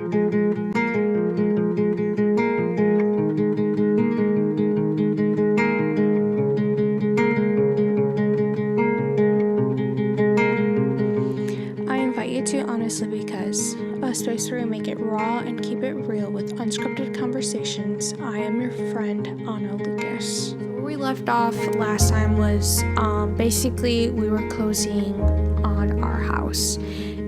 I invite you to Honestly Because, a space where we make it raw and keep it real with unscripted conversations. I am your friend, Anna Lucas. Where we left off last time was basically we were closing on our house.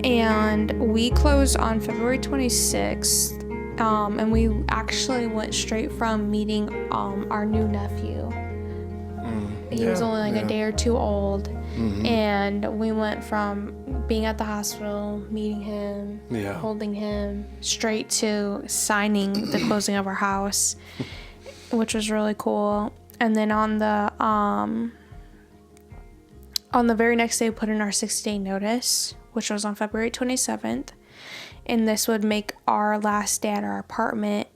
And we closed on February 26th. And we actually went straight from meeting our new nephew. He was only like a day or two old. Mm-hmm. And we went from being at the hospital, meeting him, holding him, straight to signing the closing of our house, which was really cool. And then on the very next day, we put in our 60-day notice, which was on February 27th. And this would make our last day at our apartment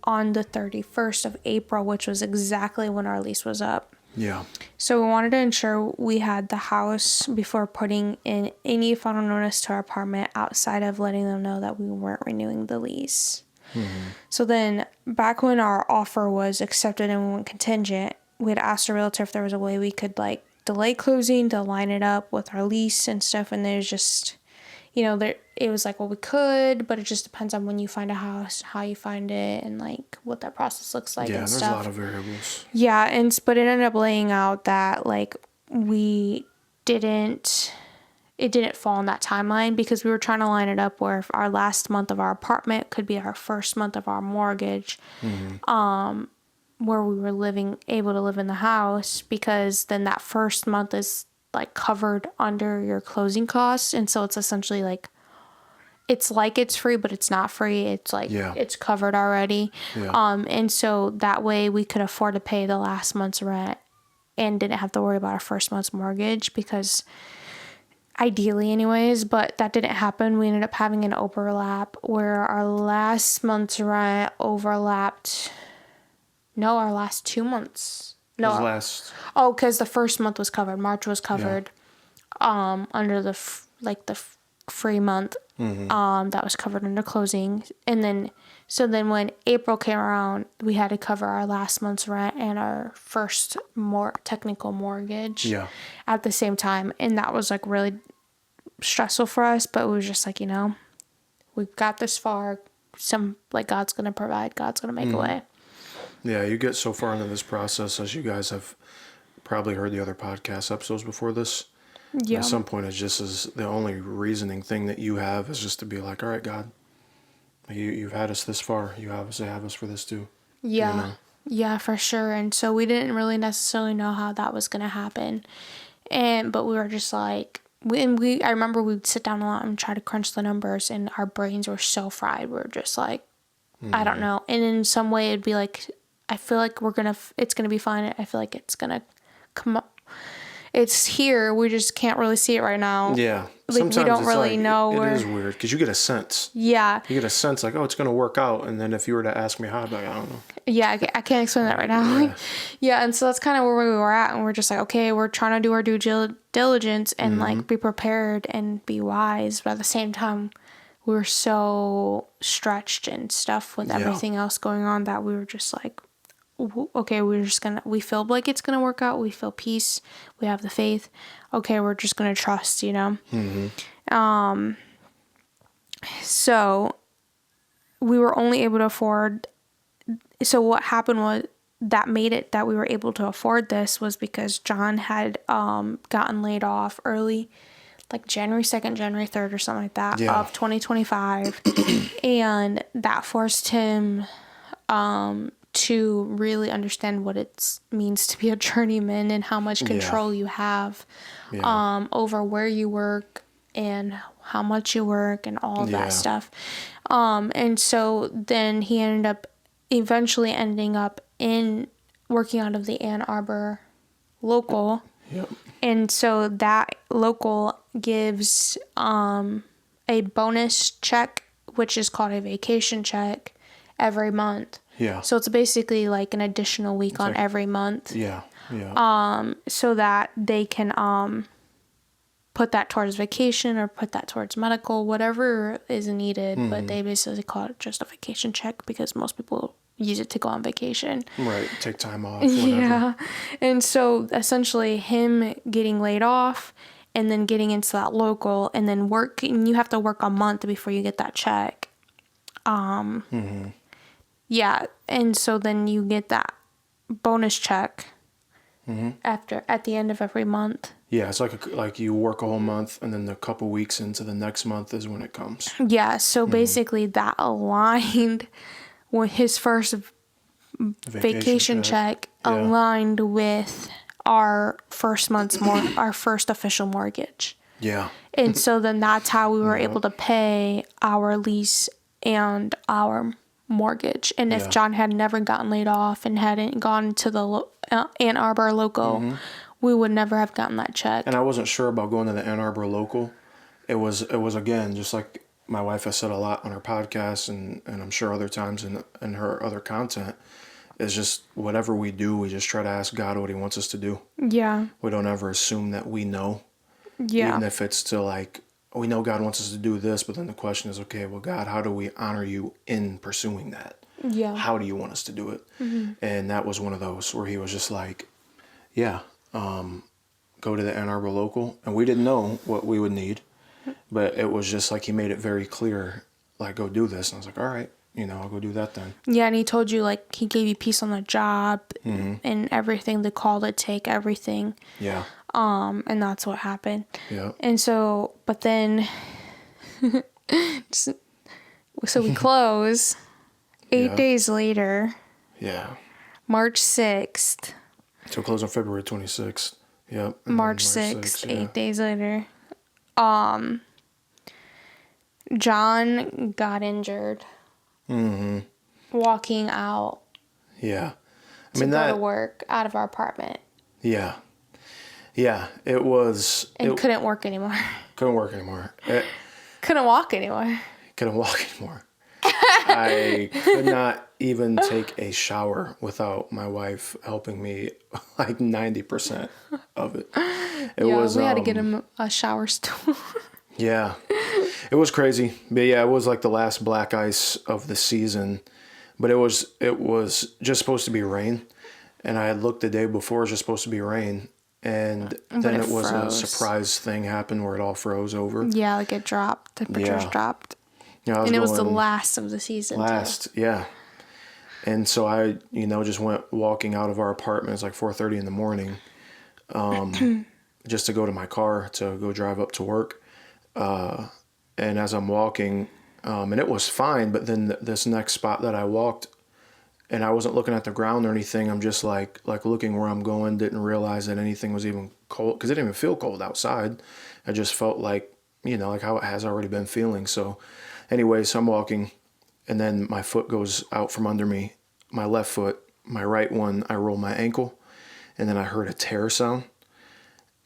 on the 31st of April, which was exactly when our lease was up. Yeah. So we wanted to ensure we had the house before putting in any final notice to our apartment outside of letting them know that we weren't renewing the lease. Mm-hmm. So then back when our offer was accepted and we went contingent, we had asked a realtor if there was a way we could like delay closing to line it up with our lease and stuff. And there's just, it was like, well, we could, but it just depends on when you find a house, how you find it, and like what that process looks like and stuff. Yeah, there's a lot of variables. Yeah, but it ended up laying out that like it didn't fall in that timeline because we were trying to line it up where our last month of our apartment could be our first month of our mortgage, where we were able to live in the house, because then that first month is like covered under your closing costs. And so it's essentially like it's free, but it's not free. It's like, it's covered already. Yeah. And so that way we could afford to pay the last month's rent and didn't have to worry about our first month's mortgage, because ideally anyways, but that didn't happen. We ended up having an overlap where our last month's rent overlapped. No, our last 2 months. No. Because the first month was covered. March was covered under the free month. Mm-hmm. That was covered under closing. And then when April came around, we had to cover our last month's rent and our first more technical mortgage at the same time. And that was like really stressful for us, but it was just like, we've got this far. God's going to provide, God's going to make a way. Yeah, you get so far into this process, as you guys have probably heard the other podcast episodes before this. Yeah. At some point, it's just the only reasoning thing that you have is just to be like, all right, God, you've had us this far. You obviously have us for this too. Yeah. Yeah, for sure. And so we didn't really necessarily know how that was going to happen. But we were just like, I remember we'd sit down a lot and try to crunch the numbers, and our brains were so fried. We were just like, I don't know. And in some way it'd be like, I feel like it's going to be fine. I feel like it's going to come up. It's here. We just can't really see it right now. Yeah. Sometimes we don't really know. It is weird because you get a sense. Yeah. You get a sense like, oh, it's going to work out. And then if you were to ask me how, I'd be like, I don't know. Yeah, I can't explain that right now. Yeah. And so that's kind of where we were at. And we're just like, okay, we're trying to do our due diligence and like be prepared and be wise. But at the same time, we were so stretched and stuff with everything else going on that we were just like, okay, we feel like it's going to work out. We feel peace. We have the faith. Okay, we're just going to trust, Mm-hmm. So we were only able to afford. So what happened was that made it that we were able to afford this was because John had gotten laid off early, like January 2nd, January 3rd or something like that of 2025. And that forced him to really understand what it means to be a journeyman and how much control you have over where you work and how much you work and all of that stuff. And so then he eventually ending up in working out of the Ann Arbor local. Yep. And so that local gives a bonus check, which is called a vacation check, every month. Yeah. So it's basically like an additional week on every month. Yeah. Yeah. So that they can put that towards vacation or put that towards medical, whatever is needed. But they basically call it just a vacation check because most people use it to go on vacation. Right. Take time off. Whatever. Yeah. And so essentially him getting laid off and then getting into that local and then working, you have to work a month before you get that check. Yeah. And so then you get that bonus check at the end of every month. Yeah, it's like you work a whole month, and then a couple weeks into the next month is when it comes. Yeah, so basically that aligned with his first vacation check aligned with our first our first official mortgage. Yeah. And so then that's how we were able to pay our lease and our mortgage. And if John had never gotten laid off and hadn't gone to the Ann Arbor local, we would never have gotten that check. And I wasn't sure about going to the Ann Arbor local. It was again, just like my wife has said a lot on her podcast and I'm sure other times in her other content, is just whatever we do, we just try to ask God what he wants us to do. Yeah. We don't ever assume that we know. Yeah. Even if it's to like, we know God wants us to do this, but then the question is, okay, well, God, how do we honor you in pursuing that? Yeah. How do you want us to do it? And that was one of those where he was just like, yeah, go to the Ann Arbor local. And we didn't know what we would need, but it was just like he made it very clear, like, go do this. And I was like, all right, I'll go do that then. Yeah, and he told you, like, he gave you peace on the job and everything, the call to take, everything. Yeah. And that's what happened. Yeah. And so, but then, so we close 8 days later. Yeah. March 6th. So close on February 26th. Yep. March 6th, 8 days later. John got injured. Walking out. Yeah. To go to work out of our apartment. Yeah. Yeah. It was. And couldn't work anymore. Couldn't work anymore. Couldn't walk anymore. Couldn't walk anymore. I could not even take a shower without my wife helping me like 90% of it. We had to get him a shower stool. Yeah. It was crazy. But yeah, it was like the last black ice of the season. But it was just supposed to be rain. And I had looked the day before, it was just supposed to be rain. And then it was froze. a surprise thing happened where it all froze over. Yeah, like it dropped. Temperatures dropped. Yeah, and it was the last of the season. Yeah. And so I, just went walking out of our apartment. It's like 4:30 in the morning, just to go to my car to go drive up to work. And as I'm walking, and it was fine, but then this next spot that I walked, and I wasn't looking at the ground or anything. I'm just like looking where I'm going. Didn't realize that anything was even cold because it didn't even feel cold outside. I just felt like, like how it has already been feeling. So anyway, so I'm walking, and then my foot goes out from under me. My left foot, my right one, I roll my ankle, and then I heard a tear sound,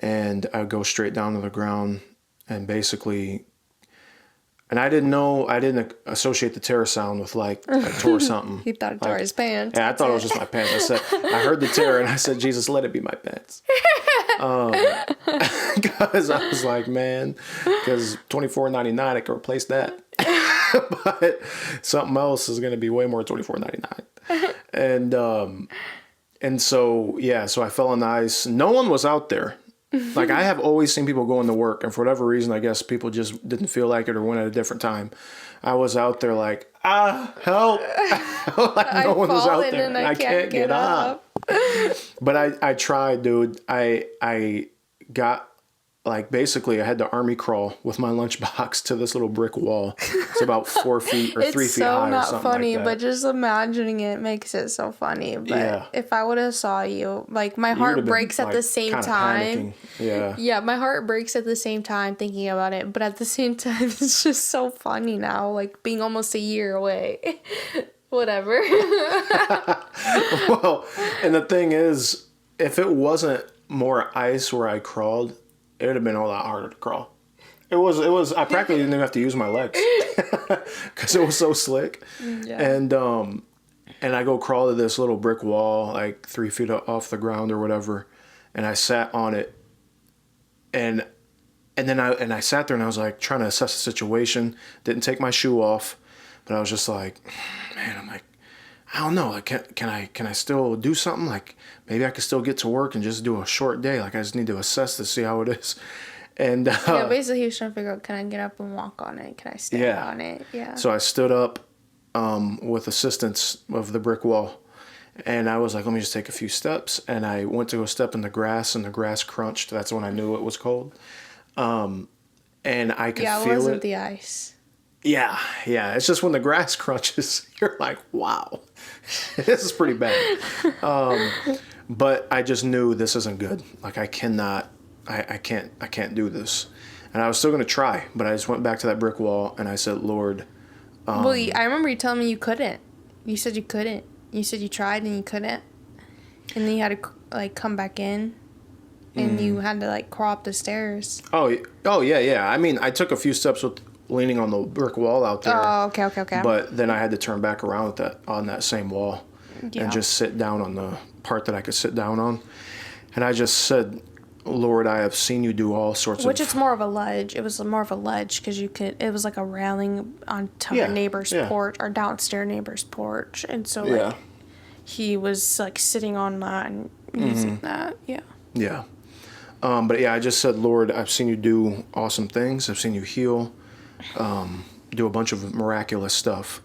and I go straight down to the ground, and basically, and I didn't associate the tear sound with like I tore something. He thought it tore his pants. Yeah, I thought it was just my pants. I heard the tear, and I said, Jesus, let it be my pants. Because I was like, man, because $24.99 I can replace that. But something else is going to be way more $24.99. And so, yeah, so I fell on the ice. No one was out there. Like, I have always seen people going to work, and for whatever reason, I guess people just didn't feel like it or went at a different time. I was out there like, help. Like, no one was out there. And I can't get up. But I tried, dude. I got, like, basically I had to army crawl with my lunchbox to this little brick wall. It's about 4 feet or 3 feet high or something like that. It's so not funny, but just imagining it makes it so funny. But yeah. If I would have saw you, like, my heart breaks at the same time. Yeah. Yeah, my heart breaks at the same time thinking about it. But at the same time, it's just so funny now, like being almost a year away. Whatever. Well, and the thing is, if it wasn't more ice where I crawled, it would have been a lot harder to crawl. It was, I practically didn't even have to use my legs because it was so slick. Yeah. And I go crawl to this little brick wall, like 3 feet off the ground or whatever. And I sat on it and And then I sat there and I was like trying to assess the situation. Didn't take my shoe off, but I was just like, man, I'm like, I don't know. Like, can I still do something? Like, maybe I could still get to work and just do a short day. Like, I just need to assess to see how it is. And yeah, basically he was trying to figure out, can I get up and walk on it? Can I stand on it? Yeah. So I stood up with assistance of the brick wall. And I was like, let me just take a few steps. And I went to go step in the grass, and the grass crunched. That's when I knew it was cold. And I could feel it. Yeah, it wasn't the ice. Yeah. It's just when the grass crunches, you're like, wow, this is pretty bad. But I just knew this isn't good. Like, I can't do this. And I was still going to try, but I just went back to that brick wall and I said, Lord. Well, I remember you telling me you couldn't. You said you couldn't. You said you tried and you couldn't. And then you had to, like, come back in. And you had to, like, crawl up the stairs. Oh, yeah. I mean, I took a few steps with leaning on the brick wall out there. Oh, okay. But then I had to turn back around on that same wall and just sit down on the part that I could sit down on. And I just said, Lord, I have seen you do all sorts of... Which it's more of a ledge. It was more of a ledge because it was like a railing on top of a neighbor's porch or downstairs neighbor's porch. And so, like, he was, like, sitting on that and using that. Yeah. Yeah. But yeah, I just said, Lord, I've seen you do awesome things. I've seen you heal, do a bunch of miraculous stuff.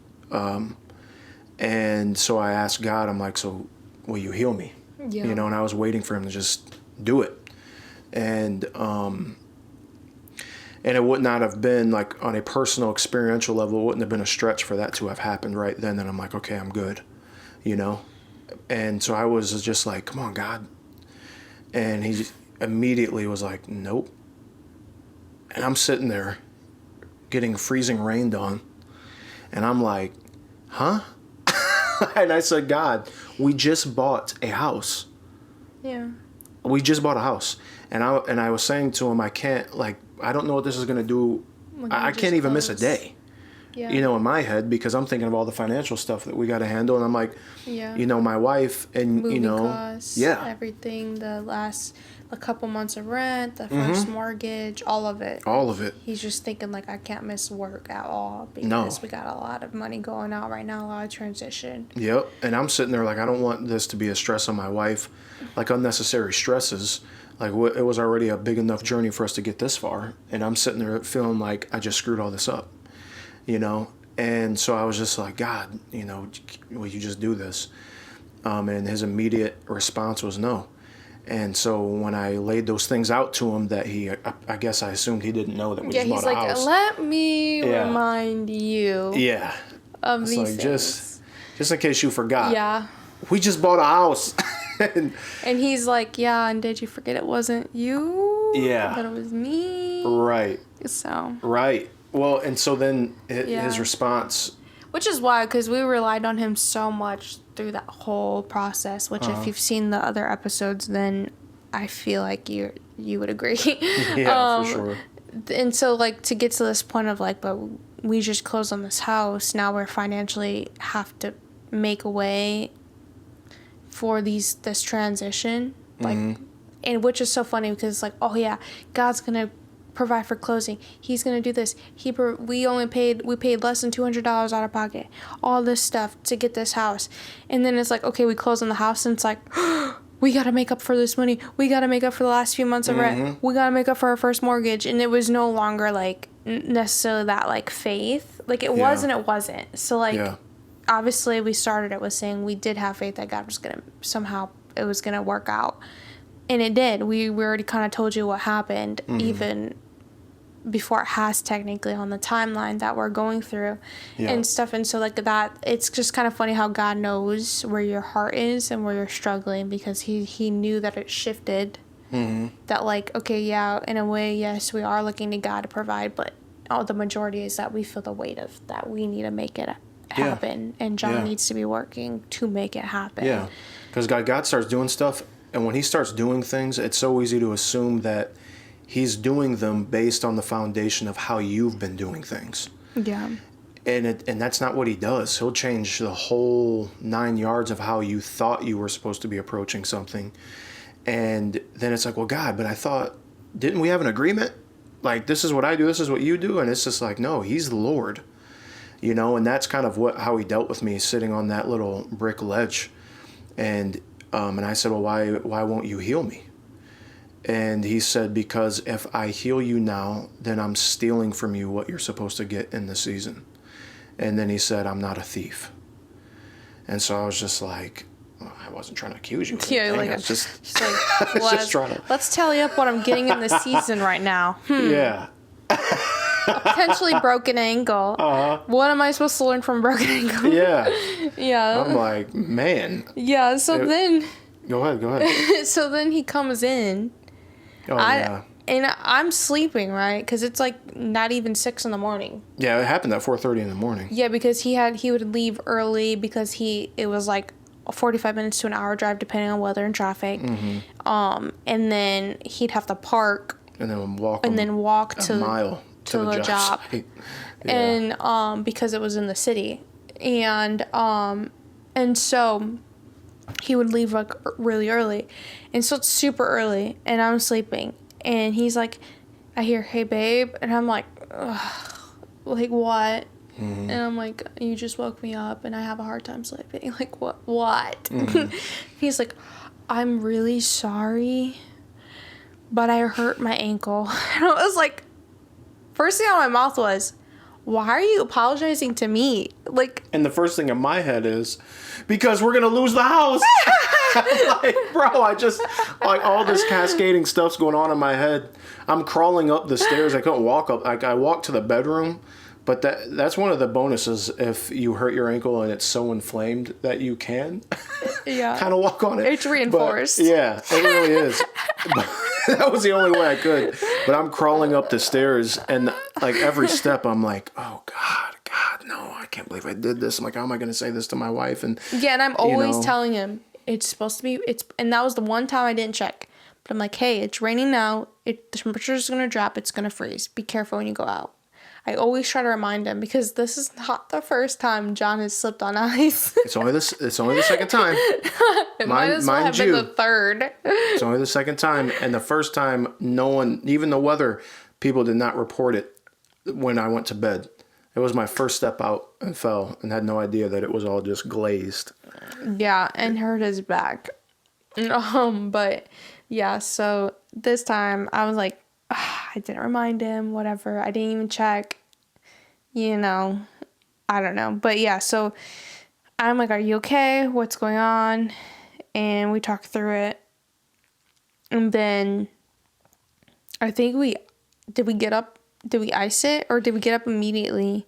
And so I asked God, I'm like, so will you heal me? Yeah. You know, and I was waiting for him to just do it. And it would not have been like on a personal experiential level, it wouldn't have been a stretch for that to have happened right then. And I'm like, okay, I'm good, you know? And so I was just like, come on, God. And he immediately was like, nope. And I'm sitting there getting freezing rained on. And I'm like, huh? And I said, God, we just bought a house. Yeah. We just bought a house. And I was saying to him, I don't know what this is going to do. I can't even miss a day. Yeah. You know, in my head, because I'm thinking of all the financial stuff that we got to handle. And I'm like, you know, my wife and, moving you know, costs, everything, a couple months of rent, the first mortgage, all of it. All of it. He's just thinking, like, I can't miss work at all because we got a lot of money going out right now, a lot of transition. Yep. And I'm sitting there like, I don't want this to be a stress on my wife, like unnecessary stresses. Like, it was already a big enough journey for us to get this far. And I'm sitting there feeling like I just screwed all this up, you know? And so I was just like, God, you know, will you just do this? And his immediate response was no. And so when I laid those things out to him that I guess I assumed he didn't know that we just bought a house. He's like, let me remind you of these things. Just in case you forgot. Yeah. We just bought a house. and he's like, yeah, and did you forget it wasn't you? Yeah. That it was me? Right. So. Right. Well, and so then his response... Which is why, because we relied on him so much through that whole process, which if you've seen the other episodes, then I feel like you would agree. Yeah, for sure. And so, like, to get to this point of, like, but we just closed on this house, now we're financially have to make a way for this transition. Like, and which is so funny because, like, oh, yeah, God's going to provide for closing. He's gonna do this. We paid less than $200 out of pocket. All this stuff to get this house, and then it's like, okay, we close on the house, and it's like, we gotta make up for this money. We gotta make up for the last few months of rent. We gotta make up for our first mortgage, and it was no longer like necessarily that like faith. Like it was and it wasn't. So like, obviously we started it with saying we did have faith that God was gonna somehow it was gonna work out, and it did. We already kind of told you what happened, even before it has technically on the timeline that we're going through and stuff. And so like that, it's just kind of funny how God knows where your heart is and where you're struggling, because he knew that it shifted, that like, okay, yeah, in a way, yes, we are looking to God to provide, but the majority is that we feel the weight of that we need to make it happen, and John needs to be working to make it happen. Yeah, because God starts doing stuff, and when he starts doing things, it's so easy to assume that he's doing them based on the foundation of how you've been doing things. Yeah. And that's not what he does. He'll change the whole 9 yards of how you thought you were supposed to be approaching something. And then it's like, well, God, but I thought, didn't we have an agreement? like, this is what I do, this is what you do. And it's just like, no, he's the Lord, you know? And that's kind of how he dealt with me sitting on that little brick ledge. And I said, well, why won't you heal me? And he said, because if I heal you now, then I'm stealing from you what you're supposed to get in the season. And then he said, I'm not a thief. And so I was just like, well, I wasn't trying to accuse you. Yeah, like, I was just, like, just trying to. Let's tally up what I'm getting in the season right now. Yeah. A potentially broken ankle. What am I supposed to learn from a broken ankle? Yeah. Yeah. I'm like, man. Yeah, so then... Go ahead. So then he comes in. Oh, yeah. And I'm sleeping, right? Because it's like not even 6 a.m. Yeah, it happened at 4:30 in the morning. Yeah, because he would leave early because it was like a 45 minutes to an hour drive depending on weather and traffic. And then he'd have to park and then walk to a mile to the job. Yeah. And because it was in the city. And so he would leave like really early. And so it's super early and I'm sleeping. And he's like, I hear, hey, babe. And I'm like, ugh, like, what? And I'm like, you just woke me up and I have a hard time sleeping. Like, what? He's like, I'm really sorry, but I hurt my ankle. And I was like, first thing out of my mouth was, why are you apologizing to me? Like, and the first thing in my head is, because we're going to lose the house. Like, bro, I just, like, all this cascading stuff's going on in my head. I'm crawling up the stairs. I couldn't walk up. Like, I walked to the bedroom, but that's one of the bonuses if you hurt your ankle and it's so inflamed that you can kind of walk on it. It's reinforced. But, yeah, it really is. That was the only way I could. But I'm crawling up the stairs, and, like, every step I'm like, oh, God, no, I can't believe I did this. I'm like, how am I going to say this to my wife? And yeah, and I'm always telling him, it's supposed to be, and that was the one time I didn't check. But I'm like, hey, it's raining now. The temperature's going to drop. It's going to freeze. Be careful when you go out. I always try to remind him because this is not the first time John has slipped on ice. It's only the second time. It might as well have been the third. It's only the second time. And the first time, no one, even the weather people, did not report it when I went to bed. It was my first step out and fell and had no idea that it was all just glazed. Yeah, and hurt his back. But yeah, so this time I was like, I didn't remind him, whatever. I didn't even check. I don't know. But yeah, so I'm like, are you okay? What's going on? And we talked through it. And then I think did we get up? Did we ice it or did we get up immediately?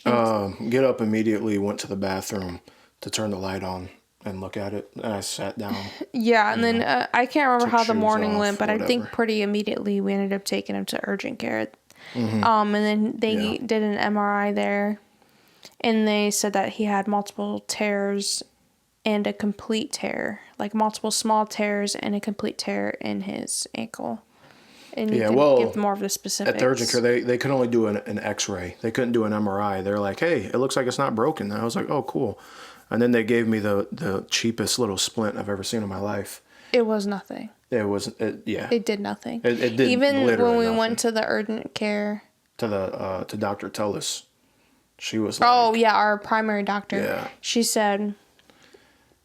Get up immediately, went to the bathroom to turn the light on and look at it. And I sat down. Yeah, and then I can't remember how the morning went, but whatever. I think pretty immediately we ended up taking him to urgent care. And then they did an MRI there, and they said that he had multiple tears and a complete tear, like multiple small tears and a complete tear in his ankle. And you can give more of the specifics. At the urgent care, they could only do an X-ray. They couldn't do an MRI. They're like, hey, it looks like it's not broken. And I was like, oh, cool. And then they gave me the cheapest little splint I've ever seen in my life. It was nothing. It was, yeah. It did nothing. It did even when we nothing. went to the urgent care. To Dr. Tellis. She was like... Oh, yeah, our primary doctor. Yeah. She said...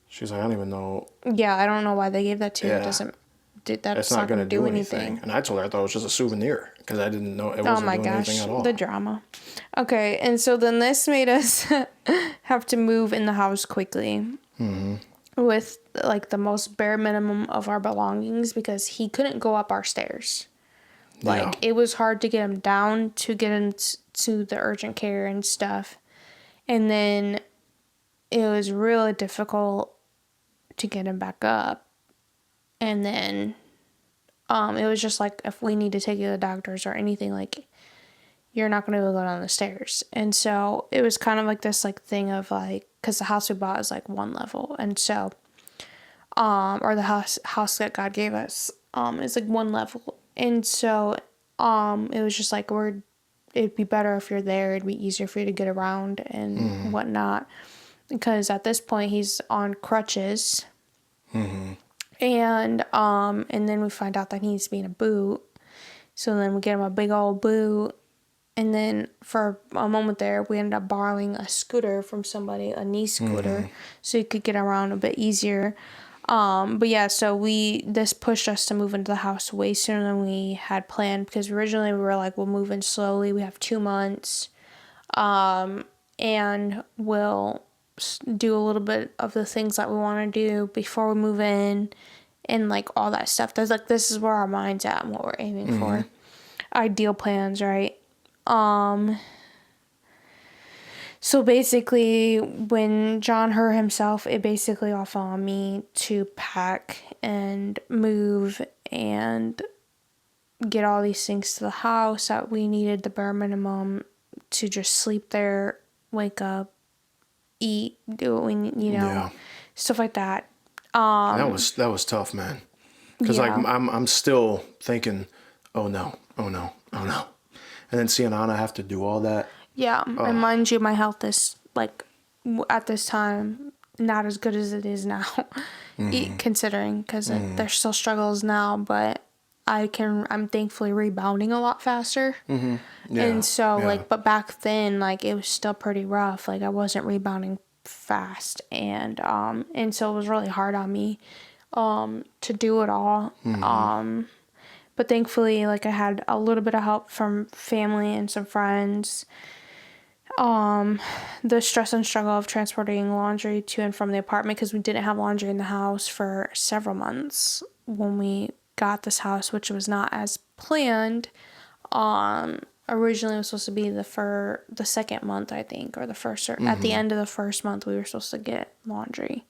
She's like, I don't even know... Yeah, I don't know why they gave that to you. That's not going to do anything. And I told her I thought it was just a souvenir because I didn't know it wasn't doing anything at all. The drama. Okay, and so then this made us have to move in the house quickly with like the most bare minimum of our belongings because he couldn't go up our stairs. Like it was hard to get him down to get him to the urgent care and stuff. And then it was really difficult to get him back up. And then it was just like, if we need to take you to the doctors or anything, like, you're not going to go down the stairs. And so it was kind of like this, like, thing of, like, because the house we bought is, like, 1 level. And so, or the house that God gave us is, like, 1 level. And so it was just like, it'd be better if you're there. It'd be easier for you to get around and whatnot. Because at this point, he's on crutches. And then we find out that he needs to be in a boot. So then we get him a big old boot. And then for a moment there, we ended up borrowing a scooter from somebody, a knee scooter, so he could get around a bit easier. But yeah, so this pushed us to move into the house way sooner than we had planned, because originally we were like, we'll move in slowly. We have 2 months, and we'll do a little bit of the things that we want to do before we move in, and like all that stuff. There's like, this is where our mind's at and what we're aiming for. Ideal plans, right? So basically, when John hurt himself, it basically all fell on me to pack and move and get all these things to the house that we needed, the bare minimum to just sleep there, wake up, eat, do what we need, stuff like that. That was tough, man. Because like I'm still thinking, oh no. And then seeing Anna have to do all that. Yeah, and mind you, my health is, like, at this time, not as good as it is now, considering, because there's still struggles now, but I'm thankfully rebounding a lot faster. Yeah, and so, but back then, like, it was still pretty rough. Like, I wasn't rebounding fast, and so it was really hard on me to do it all. But thankfully, like, I had a little bit of help from family and some friends. The stress and struggle of transporting laundry to and from the apartment, because we didn't have laundry in the house for several months when we got this house, which was not as planned. Originally it was supposed to be the second month, I think, or the first, or at the end of the first month we were supposed to get laundry.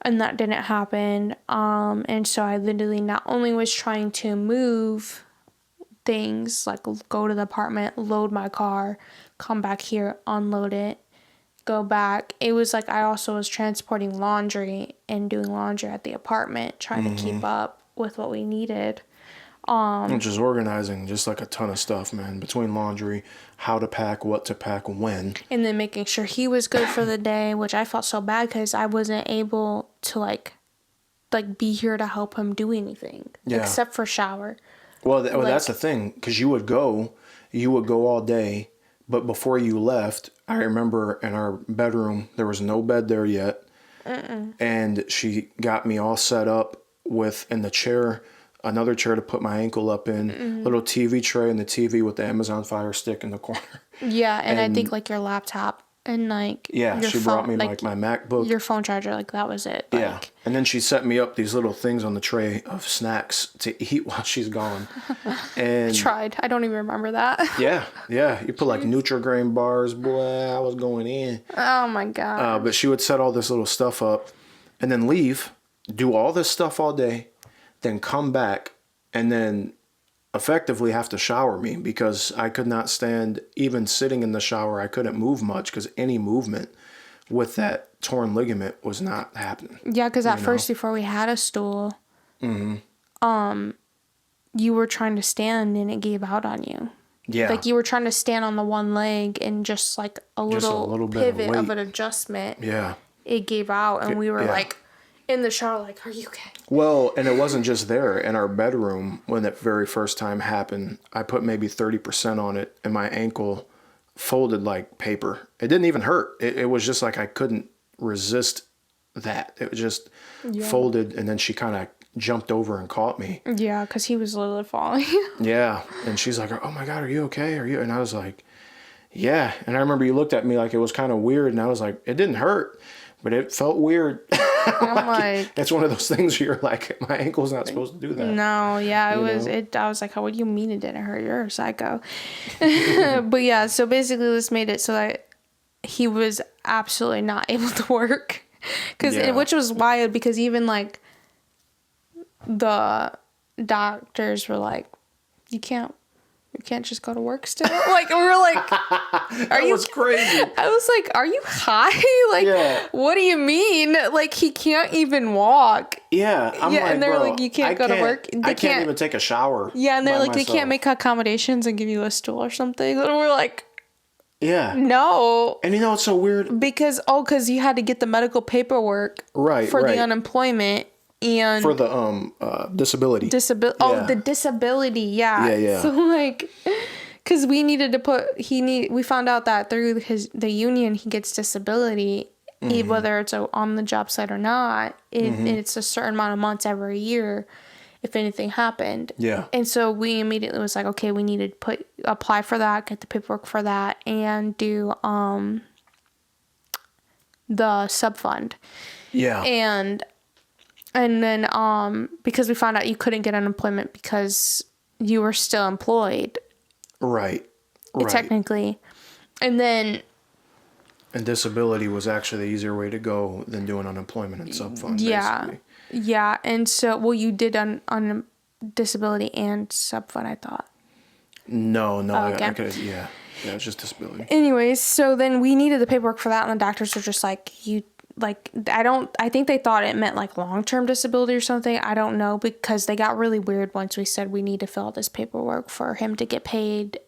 And that didn't happen. And so I literally not only was trying to move things, like go to the apartment, load my car, come back here, unload it, go back. It was like I also was transporting laundry and doing laundry at the apartment, trying to keep up with what we needed. Just organizing just like a ton of stuff, man, between laundry, how to pack, what to pack, when. And then making sure he was good for the day, which I felt so bad because I wasn't able to like be here to help him do anything except for shower. Well, that's the thing, because you would go all day, but before you left, I remember in our bedroom, there was no bed there yet. And she got me all set up with, in the chair, another chair to put my ankle up in, little TV tray, and the TV with the Amazon Fire Stick in the corner. Yeah, and I think like your laptop and like your she phone, brought me like my MacBook, your phone charger, like that was it. Like. Yeah, and then she set me up these little things on the tray of snacks to eat while she's gone. And I tried. I don't even remember that. Yeah. You put like Nutri-Grain bars, boy. I was going in. Oh my god. But she would set all this little stuff up, and then leave, do all this stuff all day, then come back, and then effectively have to shower me, because I could not stand even sitting in the shower. I couldn't move much because any movement with that torn ligament was not happening. Yeah, because at first, before we had a stool, you were trying to stand and it gave out on you. Yeah. Like you were trying to stand on the one leg and just like a little pivot of an adjustment. Yeah. It gave out and we were like in the shower like, are you okay? Well, and it wasn't just there. In our bedroom, when that very first time happened, I put maybe 30% on it and my ankle folded like paper. It didn't even hurt. It was just like I couldn't resist that. It was just folded, and then she kind of jumped over and caught me. Yeah, because he was literally falling. Yeah, and she's like, oh my God, are you okay? Are you? And I was like, yeah. And I remember you looked at me like it was kind of weird, and I was like, it didn't hurt, but it felt weird. I'm like, it's one of those things where you're like, my ankle's not supposed to do that. No, yeah, I was like, what do you mean it didn't hurt? You're a psycho. But yeah, so basically this made it so that he was absolutely not able to work. Which was wild, because even like the doctors were like, you can't just go to work still. Like we were like, that was crazy. I was like, are you high? Like, what do you mean? Like he can't even walk. Yeah, I'm like, and they're bro, like, you can't go to work. I can't even take a shower. Yeah, and they're like, they can't make accommodations and give you a stool or something. And we're like, yeah, no. And it's so weird because you had to get the medical paperwork for the unemployment. And for the disability. Oh, the disability. Yeah. Yeah. So like, because we needed to we found out that through the union, he gets disability, whether it's on the job site or not. It's a certain amount of months every year if anything happened. Yeah. And so we immediately was like, okay, we need to apply for that, get the paperwork for that, and do the sub fund. Yeah. And then because we found out you couldn't get unemployment because you were still employed. Right. Technically. And then... And disability was actually the easier way to go than doing unemployment and sub-fund, basically. Yeah. And so, well, you did on disability and sub-fund, I thought. No. Okay. I could, yeah. Yeah, it was just disability. Anyways, so then we needed the paperwork for that, and the doctors were just like, I think they thought it meant like long-term disability or something. I don't know, because they got really weird once we said we need to fill out this paperwork for him to get paid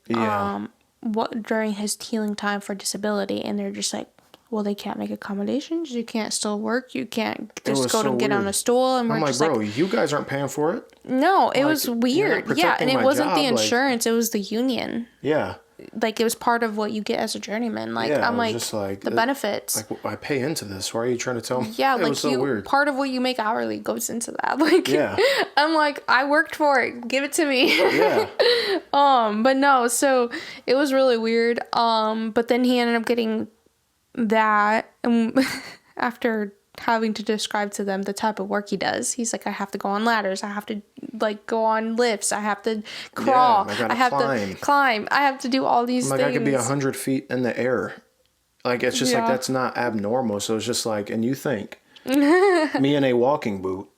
during his healing time for disability. And they're just like, well, they can't make accommodations. You can't still work. You can't just go to get on a stool. And I'm like, bro, you guys aren't paying for it? No, it was weird. Yeah, and it wasn't the insurance. It was the union. Yeah. Like, it was part of what you get as a journeyman. Like, I'm like, just like the benefits. Like, I pay into this. Why are you trying to tell me? Yeah, it like, was so weird. Part of what you make hourly goes into that. Like, yeah. I'm like, I worked for it. Give it to me. Yeah. But no, so it was really weird. But then he ended up getting that. And after having to describe to them the type of work he does, he's like, I have to go on ladders, I have to like go on lifts, I have to crawl, I have to climb, I have to do all these things. I could be 100 feet in the air. Like, it's just like, that's not abnormal. So it's just like, and you think me in a walking boot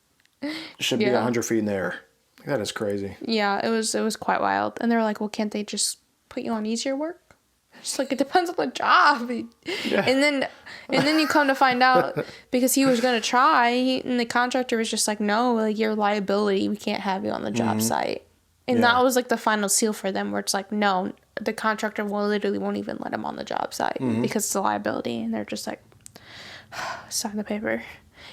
should be 100 feet in the air. That is crazy. Yeah, it was quite wild. And they were like, well, can't they just put you on easier work? It's like, it depends on the job. Yeah. And then you come to find out, because he was going to try, and the contractor was just like, no, like, you're liability. We can't have you on the job site. And that was like the final seal for them, where it's like, no, the contractor literally won't even let him on the job site because it's a liability. And they're just like, sign the paper.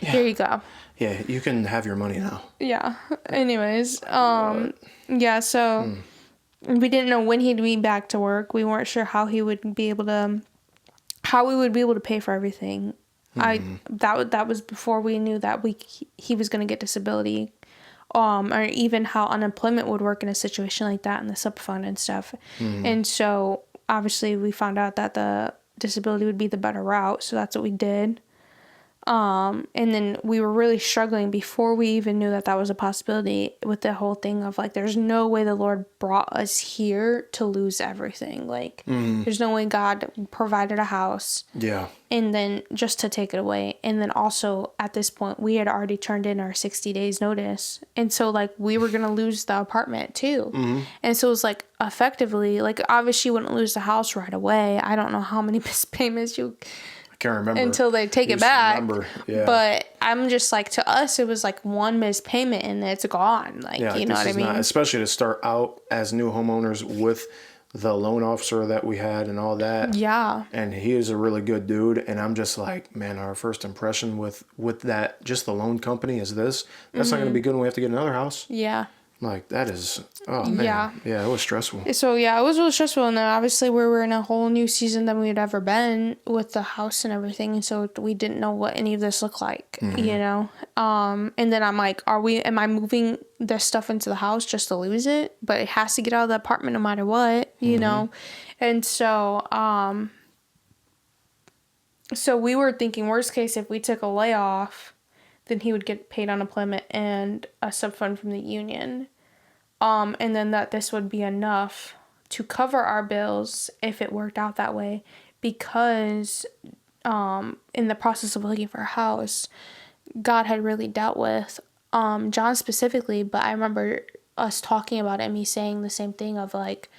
Yeah. Here you go. Yeah, you can have your money now. Yeah. Anyways, yeah, so... We didn't know when he'd be back to work. We weren't sure how we would be able to pay for everything. That was before we knew that he was going to get disability, or even how unemployment would work in a situation like that, and the sub fund and stuff. And so obviously we found out that the disability would be the better route, so that's what we did. And then we were really struggling before we even knew that was a possibility, with the whole thing of like, there's no way the Lord brought us here to lose everything. Like, there's no way God provided a house. Yeah. And then just to take it away. And then also at this point, we had already turned in our 60 days notice. And so like, we were going to lose the apartment too. And so it was like, effectively, like, obviously you wouldn't lose the house right away. I don't know how many payments can't remember until they take it back. Yeah. But I'm just like, to us, it was like one missed payment and it's gone. Like, you know what I mean? Especially to start out as new homeowners with the loan officer that we had and all that. Yeah. And he is a really good dude. And I'm just like, man, our first impression with that, just the loan company is this. That's not going to be good when we have to get another house. Yeah. Like, that is, oh man. Yeah, it was stressful. So yeah, it was really stressful. And then obviously we were in a whole new season than we'd ever been with the house and everything. And so we didn't know what any of this looked like, you know? And then I'm like, am I moving this stuff into the house just to lose it? But it has to get out of the apartment no matter what, you know? And so, so we were thinking, worst case, if we took a layoff, then he would get paid unemployment and a sub-fund from the union. And then that this would be enough to cover our bills if it worked out that way. Because in the process of looking for a house, God had really dealt with John specifically. But I remember us talking about it and me saying the same thing of like,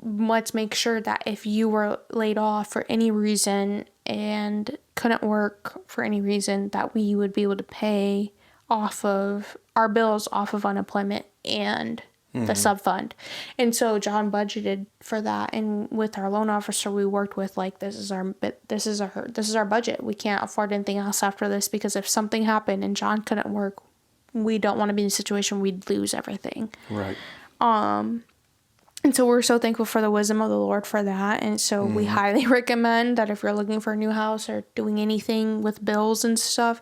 let's make sure that if you were laid off for any reason and couldn't work for any reason, that we would be able to pay off of our bills off of unemployment and the sub fund. And so John budgeted for that, and with our loan officer we worked with, like, this is our budget. We can't afford anything else after this, because if something happened and John couldn't work, we don't want to be in a situation where we'd lose everything. Right. And so we're so thankful for the wisdom of the Lord for that. And so we highly recommend that if you're looking for a new house or doing anything with bills and stuff,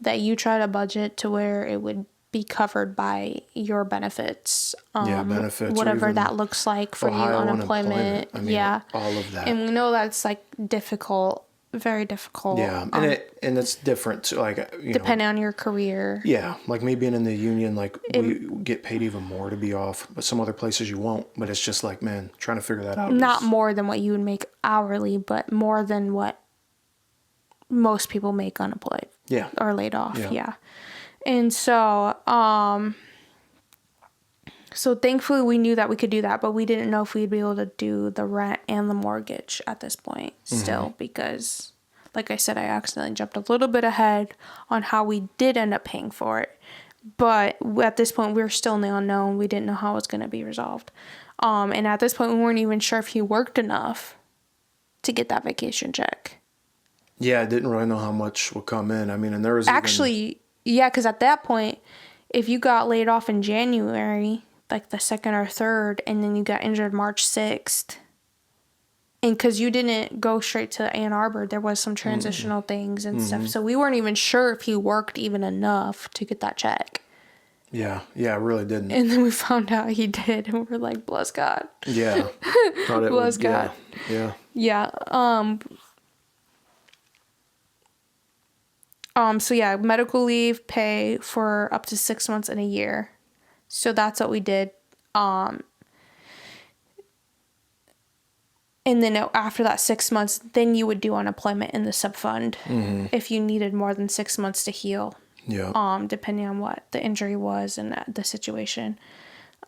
that you try to budget to where it would be covered by your benefits. Benefits. Whatever that looks like for you, unemployment. I mean, all of that. And we know that's like difficult, very difficult. Yeah, and it's different too, like, depending on your career. Yeah, like me being in the union, like we get paid even more to be off, but some other places you won't. But it's just like, man, trying to figure that out. Not more than what you would make hourly, but more than what most people make unemployed. Yeah. Or laid off. Yeah. And so, so thankfully we knew that we could do that, but we didn't know if we'd be able to do the rent and the mortgage at this point still, because like I said, I accidentally jumped a little bit ahead on how we did end up paying for it. But at this point we were still in the unknown. We didn't know how it was going to be resolved. And at this point we weren't even sure if he worked enough to get that vacation check. Yeah, I didn't really know how much would come in. I mean, and there was actually, yeah, because at that point, if you got laid off in January, like the 2nd or 3rd, and then you got injured March 6th, and because you didn't go straight to Ann Arbor, there was some transitional things and stuff. So we weren't even sure if he worked even enough to get that check. Yeah, I really didn't. And then we found out he did, and we're like, bless God. Yeah. Bless God. Yeah. Yeah. So yeah, medical leave pay for up to 6 months in a year. So that's what we did. And then after that 6 months, then you would do unemployment in the subfund if you needed more than 6 months to heal. Yeah. Depending on what the injury was and the situation.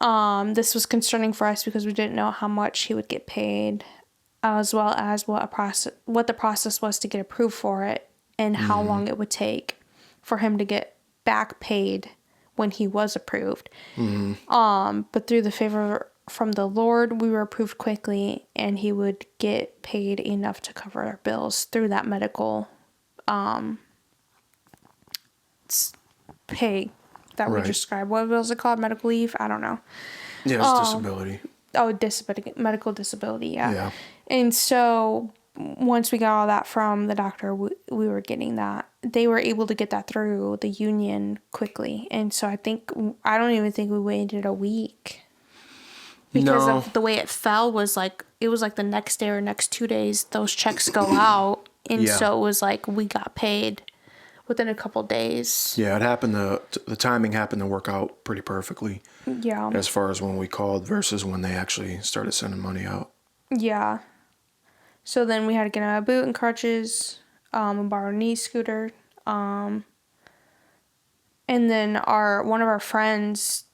This was concerning for us because we didn't know how much he would get paid, as well as what the process was to get approved for it, and how long it would take for him to get back paid when he was approved. But through the favor from the Lord, we were approved quickly, and he would get paid enough to cover our bills through that medical pay that we described. What was it called? Medical leave? I don't know. Yeah, it's disability. Oh, medical disability, yeah. And so once we got all that from the doctor, we were getting that. They were able to get that through the union quickly. And so I don't even think we waited a week. Because of the way it fell was like, it was like the next day or next 2 days, those checks go out. And so it was like we got paid within a couple days. Yeah, it happened the timing happened to work out pretty perfectly. Yeah. As far as when we called versus when they actually started sending money out. Yeah. So then we had to get a boot and crutches, and borrow a knee scooter. And then one of our friends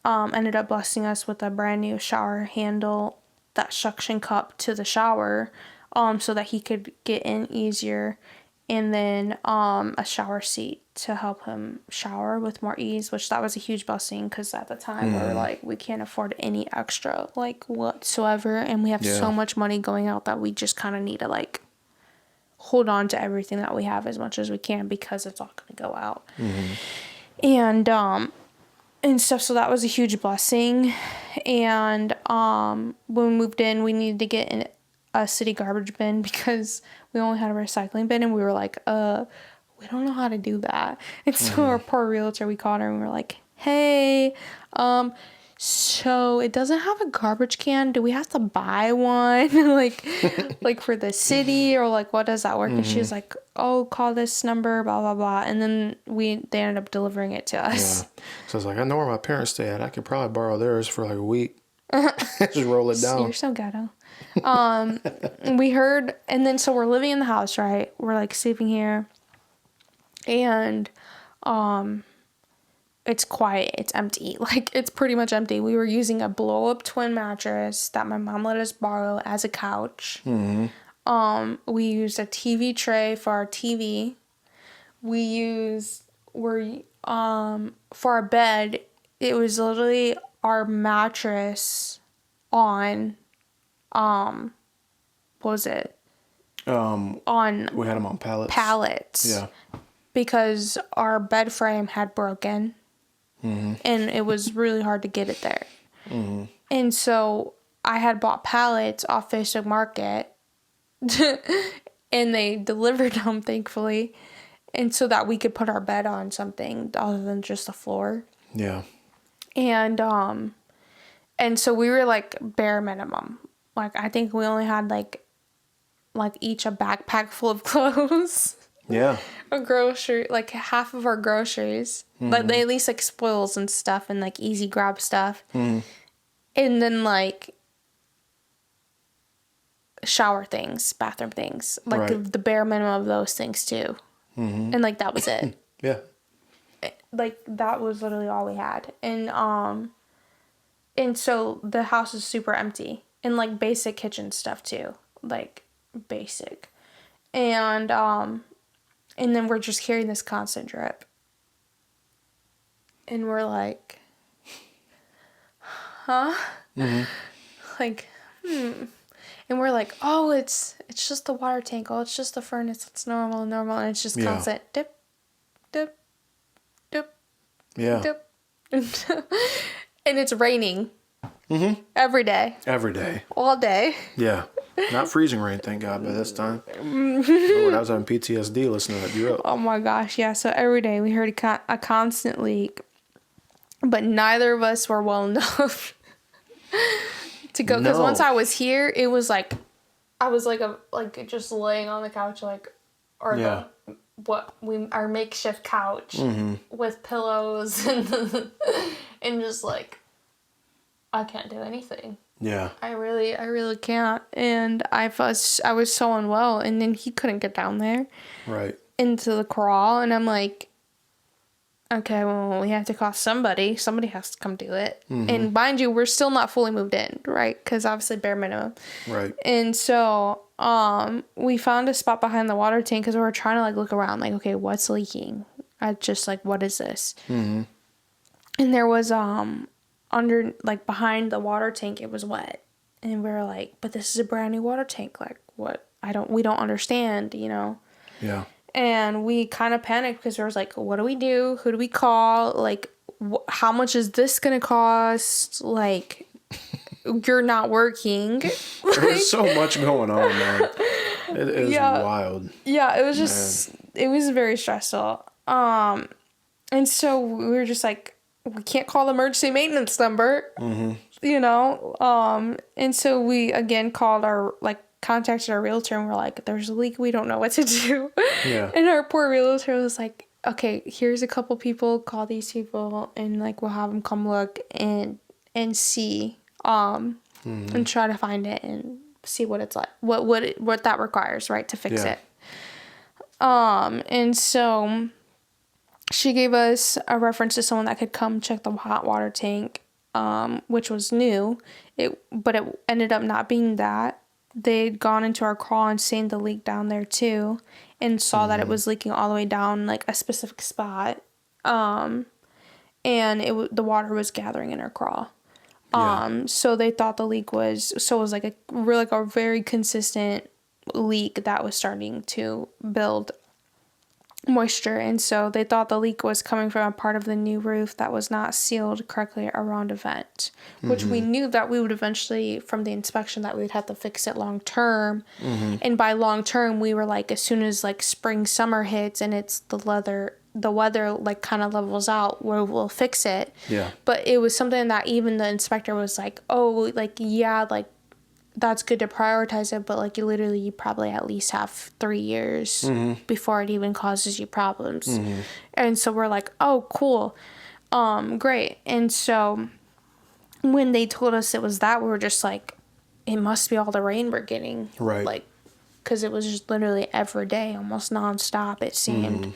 ended up blessing us with a brand new shower handle, that suction cup to the shower, so that he could get in easier. And then a shower seat to help him shower with more ease, which that was a huge blessing because at the time we were like, we can't afford any extra like whatsoever, and we have so much money going out that we just kind of need to like hold on to everything that we have as much as we can because it's all going to go out. And stuff. So that was a huge blessing. And when we moved in, we needed to get in a city garbage bin because we only had a recycling bin, and we were like, we don't know how to do that. And so our poor realtor, we called her and we were like, hey, so it doesn't have a garbage can. Do we have to buy one? like for the city, or like, what does that work? And she was like, oh, call this number, blah, blah, blah. And then they ended up delivering it to us. Yeah. So I was like, I know where my parents stay at. I could probably borrow theirs for like a week. Just roll it down. You're so ghetto. We heard, and then so we're living in the house, right? We're like sleeping here, and it's quiet, it's empty, like it's pretty much empty. We were using a blow up twin mattress that my mom let us borrow as a couch. We used a TV tray for our TV. For our bed, it was literally our mattress on what was it? We had them on pallets. Yeah. Because our bed frame had broken. and it was really hard to get it there. And so I had bought pallets off Facebook Market, and they delivered them, thankfully, and so that we could put our bed on something other than just the floor. Yeah. And so we were like bare minimum. Like I think we only had like each a backpack full of clothes. Yeah. A grocery, like half of our groceries. Like they at least like spoils and stuff and like easy grab stuff. And then like shower things, bathroom things. Like the bare minimum of those things too. And like that was it. Yeah. Like that was literally all we had. And so the house is super empty. And like basic kitchen stuff too. Like basic. And then we're just hearing this constant drip. And we're like, huh? Like, And we're like, oh, it's just the water tank. Oh, it's just the furnace. It's normal. And it's just constant dip, dip, dip, dip. And it's raining. Every day. Every day. All day. Yeah. Not freezing rain, thank God, by this time. Lord, I was on PTSD listening to that drip. Oh my gosh, yeah. So every day we heard a constant leak, but neither of us were well enough to go. Because once I was here, it was like I was like just laying on the couch, like our makeshift couch with pillows and just like I can't do anything. Yeah. I really can't. And I was so unwell, and then he couldn't get down there. Right. Into the crawl, and I'm like, okay, well, we have to call somebody. Somebody has to come do it. And mind you, we're still not fully moved in, right? Because obviously bare minimum. Right. And so, we found a spot behind the water tank because we were trying to like look around, like, okay, what's leaking? I just like, what is this? And there was under like behind the water tank, it was wet, and we were like, but this is a brand new water tank. Like, what? We don't understand, you know? Yeah. And we kind of panicked because we was like, what do we do? Who do we call? Like, how much is this gonna cost? Like, you're not working. There's so much going on, man. It is wild. Yeah, it was just, it was very stressful. And so we were just like, we can't call the emergency maintenance number, you know? And so we again contacted our realtor, and we're like, there's a leak. We don't know what to do. Yeah. And our poor realtor was like, okay, here's a couple people, call these people, and like, we'll have them come look and see, and try to find it and see what it's like, what that requires, right, to fix it. And so she gave us a reference to someone that could come check the hot water tank, which was new. But it ended up not being that. They'd gone into our crawl and seen the leak down there too, and saw that it was leaking all the way down like a specific spot. And the water was gathering in our crawl. So they thought the leak was like a very consistent leak that was starting to build moisture, and so they thought the leak was coming from a part of the new roof that was not sealed correctly around a vent, which we knew that we would eventually, from the inspection, that we'd have to fix it long term. And by long term, we were like, as soon as like spring summer hits and it's the weather like kind of levels out, where we'll fix it. But it was something that even the inspector was like, oh, like, yeah, like that's good to prioritize it, but like you probably at least have 3 years before it even causes you problems. And so we're like, oh, cool, great. And so when they told us it was that, we were just like, it must be all the rain we're getting, right? Like, because it was just literally every day, almost nonstop, it seemed.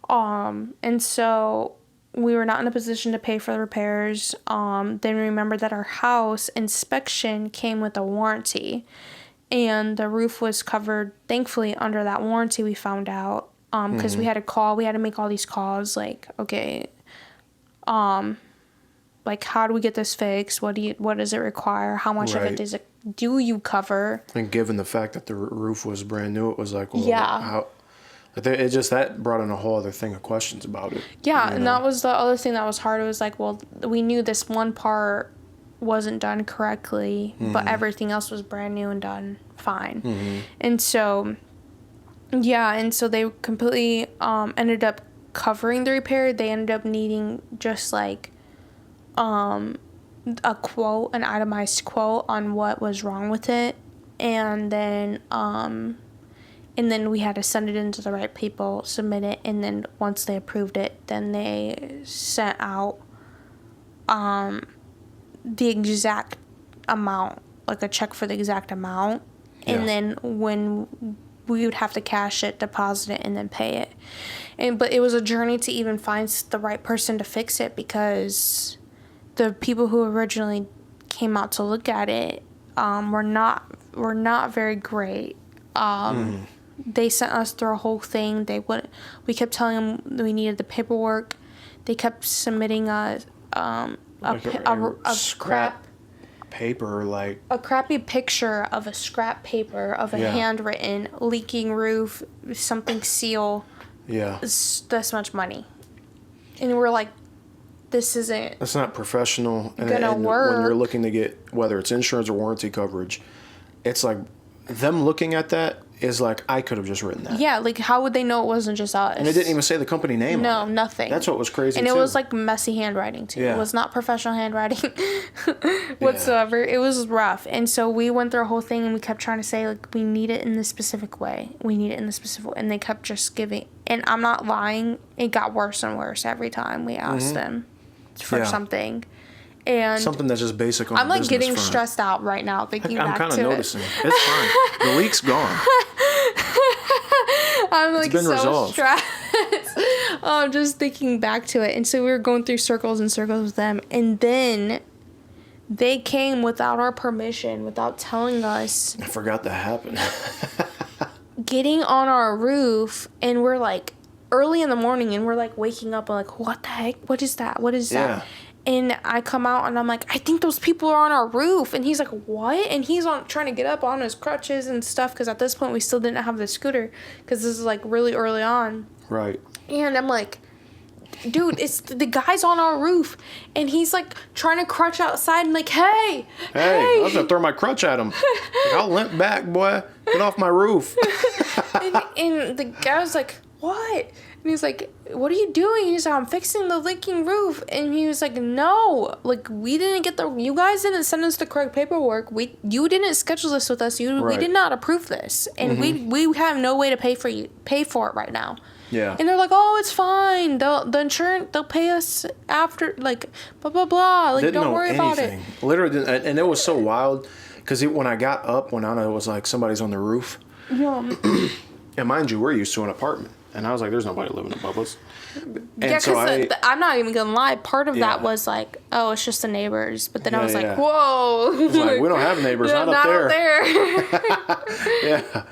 And so we were not in a position to pay for the repairs. Then we remembered that our house inspection came with a warranty, and the roof was covered, thankfully, under that warranty, we found out. Because we had to make all these calls, like, okay, like, how do we get this fixed? What does it require? How much of it do you cover? And given the fact that the roof was brand new, it was like, well, It just, that brought in a whole other thing of questions about it. Yeah, and that was the other thing that was hard. It was like, well, we knew this one part wasn't done correctly, but everything else was brand new and done fine. And so, yeah, and so they completely ended up covering the repair. They ended up needing just like a quote, an itemized quote on what was wrong with it, and then we had to send it in to the right people, submit it, and then once they approved it, then they sent out the exact amount, like a check for the exact amount, and then when we would have to cash it, deposit it, and then pay it. But it was a journey to even find the right person to fix it, because the people who originally came out to look at it were not very great. They sent us through a whole thing. We kept telling them we needed the paperwork. They kept submitting a scrap paper, like a crappy picture of a scrap paper of a handwritten leaking roof, something seal. Yeah. This much money. And we're like, this isn't... That's not professional. Gonna work. When you're looking to get, whether it's insurance or warranty coverage, it's like, them looking at that is like, I could have just written that. Yeah, like, how would they know it wasn't just us? And it didn't even say the company name No, on it. nothing. That's what was crazy, and too. it was, like, messy handwriting, too. Yeah. It was not professional handwriting whatsoever. It was rough. And so we went through a whole thing, and we kept trying to say, like, we need it in this specific way. We need it in this specific way. And they kept just giving... And I'm not lying. It got worse and worse every time we asked them for something. And something that's just basic on I'm the like getting front. stressed out right now thinking back to it. I'm kind of noticing. It's fine. The leak's gone. I'm like so resolved. stressed. I'm just thinking back to it. And so we were going through circles and circles with them. And then they came without our permission, without telling us. I forgot that happened. Getting on our roof, and we're like early in the morning, and we're like waking up and like, what the heck? What is that? What is that? And I come out and I'm like, I think those people are on our roof. And he's like, what? And he's trying to get up on his crutches and stuff, because at this point we still didn't have the scooter, because this is like really early on. Right. And I'm like, dude, it's the guy's on our roof, and he's like trying to crutch outside and like, hey. I was gonna throw my crutch at him. Like, I'll limp back, boy. Get off my roof. and the guy was like, what? And he's like, what are you doing? He's like, I'm fixing the leaking roof. And he was like, no, like, we didn't get you guys didn't send us the correct paperwork. You didn't schedule this with us. We did not approve this. And we have no way to pay for it right now. Yeah. And they're like, oh, it's fine. The insurance, they'll pay us after, like, blah, blah, blah. Like, don't worry about it. Literally didn't, and it was so wild, because when I got up, when Anna was like, somebody's on the roof. Yeah. And mind you, we're used to an apartment. And I was like, there's nobody living above us. And yeah, because so I'm not even going to lie. Part of that was like, oh, it's just the neighbors. But then I was like, whoa. It's like, we don't have neighbors, not up there. Yeah.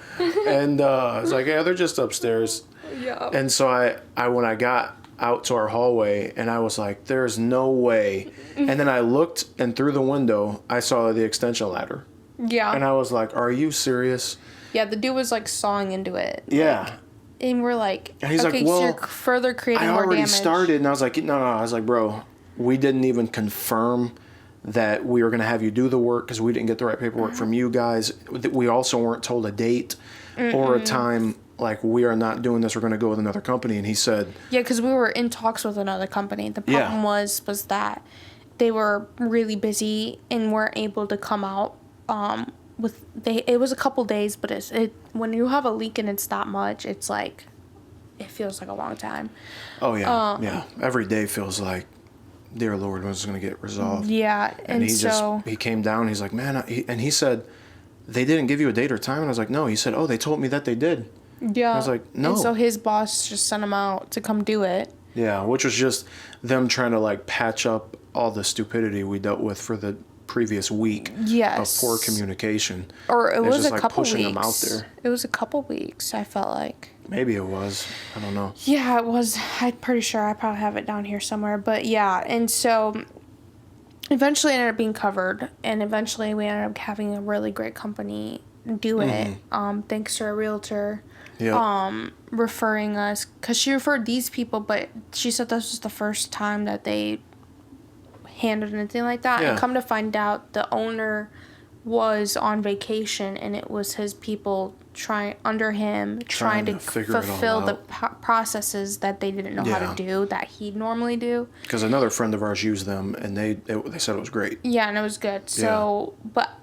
And I was like, yeah, they're just upstairs. Yeah. And so I when I got out to our hallway, and I was like, there's no way. And then I looked, and through the window, I saw the extension ladder. Yeah. And I was like, are you serious? Yeah, the dude was like sawing into it. Yeah. Like, and we're like, and he's okay, like, well, so you're further creating more damage. I already started. And I was like, no. I was like, bro, we didn't even confirm that we were going to have you do the work, because we didn't get the right paperwork from you guys. We also weren't told a date or a time. Like, we are not doing this. We're going to go with another company. And he said... Yeah, because we were in talks with another company. The problem was that they were really busy and weren't able to come out it was a couple days, but when you have a leak and it's that much, it's like, it feels like a long time. Oh, yeah. Yeah. Every day feels like, dear Lord, when it's going to get resolved. Yeah. And he came down. He's like, man, and he said, they didn't give you a date or time? And I was like, no. He said, oh, they told me that they did. Yeah. I was like, no. And so his boss just sent him out to come do it. Yeah, which was just them trying to like patch up all the stupidity we dealt with for the previous week of poor communication. Or it was just a couple pushing weeks. Them out there. It was a couple weeks, I felt like. Maybe it was. I don't know. Yeah, it was. I'm pretty sure. I probably have it down here somewhere. But yeah, and so eventually it ended up being covered. And eventually we ended up having a really great company do it. Thanks to a realtor referring us, because she referred these people, but she said this was the first time that they handled anything like that. And come to find out, the owner was on vacation, and it was his people trying to fulfill the processes that they didn't know how to do, that he'd normally do. Because another friend of ours used them, and they said it was great. Yeah, and it was good. So,